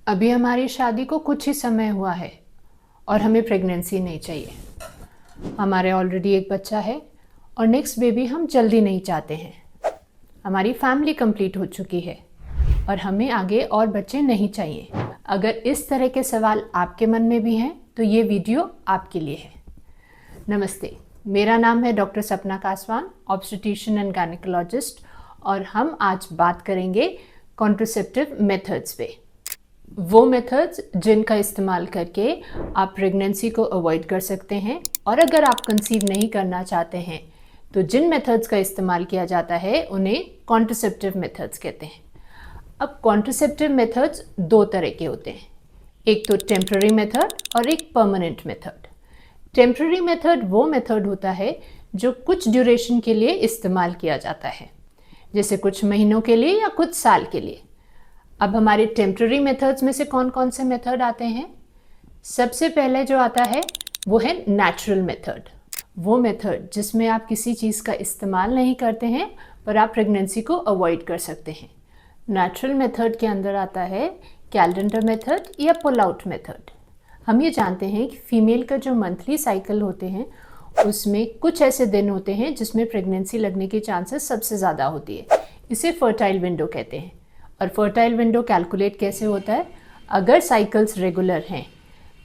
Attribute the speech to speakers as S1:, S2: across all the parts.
S1: अभी हमारी शादी को कुछ ही समय हुआ है और हमें प्रेगनेंसी नहीं चाहिए। हमारे ऑलरेडी एक बच्चा है और नेक्स्ट बेबी हम जल्दी नहीं चाहते हैं। हमारी फैमिली कंप्लीट हो चुकी है और हमें आगे और बच्चे नहीं चाहिए। अगर इस तरह के सवाल आपके मन में भी हैं तो ये वीडियो आपके लिए है। नमस्ते, मेरा नाम है डॉक्टर सपना कासवान, ऑब्स्टेट्रिशियन एंड गायनेकोलॉजिस्ट, और हम आज बात करेंगे कॉन्ट्रासेप्टिव मेथड्स पे। वो मेथड्स जिनका इस्तेमाल करके आप प्रेगनेंसी को अवॉइड कर सकते हैं, और अगर आप कंसीव नहीं करना चाहते हैं तो जिन मेथड्स का इस्तेमाल किया जाता है उन्हें कॉन्ट्रासेप्टिव मेथड्स कहते हैं। अब कॉन्ट्रासेप्टिव मेथड्स दो तरह के होते हैं, एक तो टेम्पररी मेथड और एक परमानेंट मेथड। टेम्पररी मेथड वो मेथड होता है जो कुछ ड्यूरेशन के लिए इस्तेमाल किया जाता है, जैसे कुछ महीनों के लिए या कुछ साल के लिए। अब हमारे टेम्पररी मेथड्स में से कौन कौन से मेथड आते हैं? सबसे पहले जो आता है वो है नेचुरल मेथड। वो मेथड जिसमें आप किसी चीज़ का इस्तेमाल नहीं करते हैं पर आप प्रेगनेंसी को अवॉइड कर सकते हैं। नेचुरल मेथड के अंदर आता है कैलेंडर मेथड या पुल आउट मेथड। हम ये जानते हैं कि फीमेल का जो मंथली साइकिल होते हैं उसमें कुछ ऐसे दिन होते हैं जिसमें प्रेगनेंसी लगने की चांसेस सबसे ज़्यादा होती है। इसे फर्टाइल विंडो कहते हैं। और फर्टाइल विंडो कैलकुलेट कैसे होता है? अगर साइकिल्स रेगुलर हैं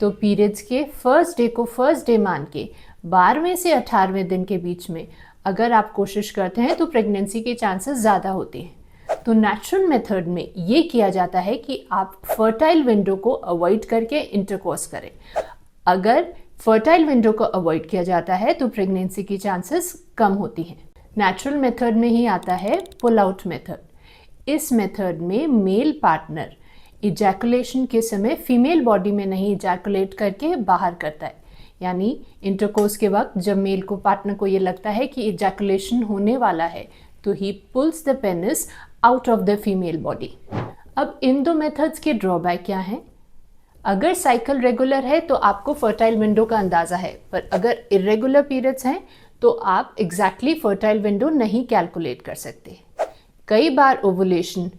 S1: तो पीरियड्स के फर्स्ट डे को फर्स्ट डे मान के 12वें से 18वें दिन के बीच में अगर आप कोशिश करते हैं तो प्रेगनेंसी के चांसेस ज़्यादा होते हैं। तो नेचुरल मेथड में ये किया जाता है कि आप फर्टाइल विंडो को अवॉइड करके इंटरकोर्स करें। अगर फर्टाइल विंडो को अवॉइड किया जाता है तो प्रेगनेंसी की चांसेस कम होती हैं। नेचुरल मेथड में ही आता है पुल आउट मेथड। इस मेथड में मेल पार्टनर इजैकुलेशन के समय फीमेल बॉडी में नहीं इजैकुलेट करके बाहर करता है, यानी इंटरकोर्स के वक्त जब मेल को पार्टनर को ये लगता है कि इजैकुलेशन होने वाला है तो ही pulls the penis out of the female body. अब इन दो मेथड्स के ड्रॉबैक क्या हैं? अगर साइकिल रेगुलर है तो आपको फर्टाइल विंडो का अंदाज़ा है, पर अगर इरेगुलर पीरियड्स हैं तो आप एग्जैक्टली फर्टाइल विंडो नहीं कैलकुलेट कर सकते। कई बार ओवुलेशन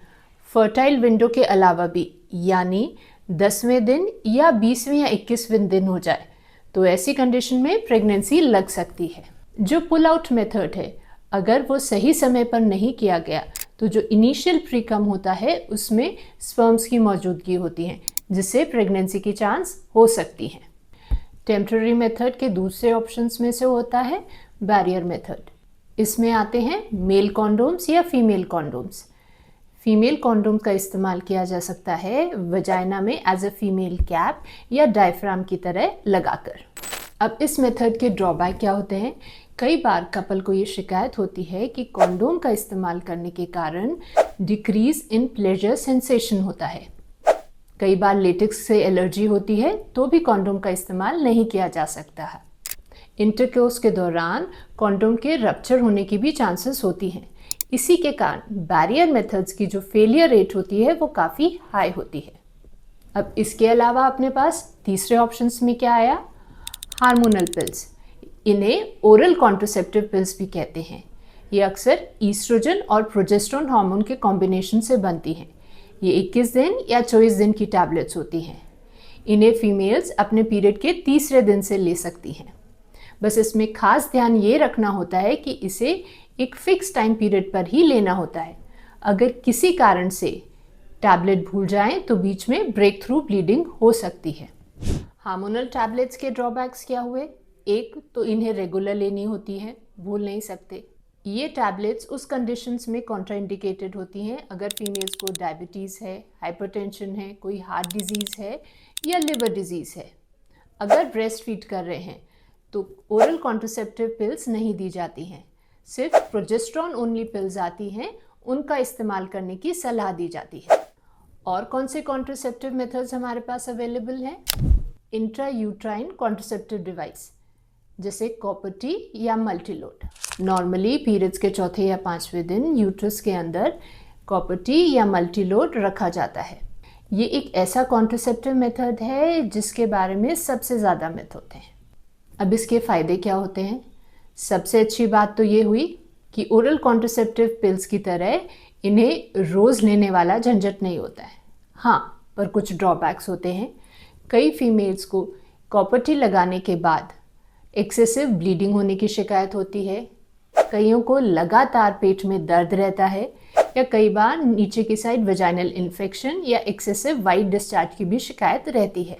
S1: फर्टाइल विंडो के अलावा भी, यानी 10वें दिन या 20वें या 21वें दिन हो जाए तो ऐसी कंडीशन में प्रेगनेंसी लग सकती है। जो पुल आउट मेथड है, अगर वो सही समय पर नहीं किया गया तो जो इनिशियल प्रीकम होता है उसमें स्पर्म्स की मौजूदगी होती है, जिससे प्रेगनेंसी की चांस हो सकती है। टेम्पररी मेथड के दूसरे ऑप्शंस में से होता है बैरियर मेथड। इसमें आते हैं मेल कॉन्डोम्स या फीमेल कॉन्डोम्स। फीमेल कॉन्डोम का इस्तेमाल किया जा सकता है वजाइना में एज अ फीमेल कैप या डायफ्राम की तरह लगाकर। अब इस मेथड के ड्रॉबैक क्या होते हैं? कई बार कपल को ये शिकायत होती है कि कॉन्डोम का इस्तेमाल करने के कारण डिक्रीज इन प्लेजर सेंसेशन होता है। कई बार लेटेक्स से एलर्जी होती है तो भी कॉन्डोम का इस्तेमाल नहीं किया जा सकता है। इंटरकोर्स के दौरान कॉन्डोम के रप्चर होने की भी चांसेस होती हैं। इसी के कारण बैरियर मेथड्स की जो फेलियर रेट होती है वो काफ़ी हाई होती है। अब इसके अलावा अपने पास तीसरे ऑप्शंस में क्या आया? Hormonal pills. इन्हें ओरल कॉन्ट्रासेप्टिव पिल्स भी कहते हैं। ये अक्सर ईस्ट्रोजन और प्रोजेस्टेरोन हार्मोन के कॉम्बिनेशन से बनती हैं। ये 21 दिन या 24 दिन की टैबलेट्स होती हैं। इन्हें फीमेल्स अपने पीरियड के तीसरे दिन से ले सकती हैं। बस इसमें खास ध्यान ये रखना होता है कि इसे एक फिक्स टाइम पीरियड पर ही लेना होता है। अगर किसी कारण से टैबलेट भूल जाएं तो बीच में ब्रेक थ्रू ब्लीडिंग हो सकती है। हार्मोनल टैबलेट्स के ड्रॉबैक्स क्या हुए? एक तो इन्हें रेगुलर लेनी होती है, भूल नहीं सकते। ये टैबलेट्स उस कंडीशंस में कॉन्ट्राइंडिकेटेड होती हैं अगर फीमेल्स को डायबिटीज़ है, हाइपरटेंशन है, कोई हार्ट डिजीज़ है या लिवर डिजीज़ है। अगर ब्रेस्ट फीड कर रहे हैं तो ओरल कॉन्ट्रासेप्टिव पिल्स नहीं दी जाती हैं, सिर्फ प्रोजेस्टेरोन ओनली पिल्स आती हैं, उनका इस्तेमाल करने की सलाह दी जाती है। और कौन से कॉन्ट्रासेप्टिव मेथड्स हमारे पास अवेलेबल हैं? इंट्रा यूट्राइन कॉन्ट्रासेप्टिव डिवाइस जैसे कॉपर टी या मल्टीलोड। नॉर्मली पीरियड्स के चौथे या 5वें दिन यूट्रस के अंदर कॉपर टी या मल्टीलोड रखा जाता है। ये एक ऐसा कॉन्ट्रासेप्टिव मेथड है जिसके बारे में सबसे ज़्यादा मिथ होते हैं। अब इसके फ़ायदे क्या होते हैं? सबसे अच्छी बात तो ये हुई कि ओरल कॉन्ट्रासेप्टिव पिल्स की तरह इन्हें रोज़ लेने वाला झंझट नहीं होता है। हाँ, पर कुछ ड्रॉबैक्स होते हैं। कई फीमेल्स को कॉपर टी लगाने के बाद एक्सेसिव ब्लीडिंग होने की शिकायत होती है, कईयों को लगातार पेट में दर्द रहता है, या कई बार नीचे की साइड वेजाइनल इन्फेक्शन या एक्सेसिव वाइट डिस्चार्ज की भी शिकायत रहती है।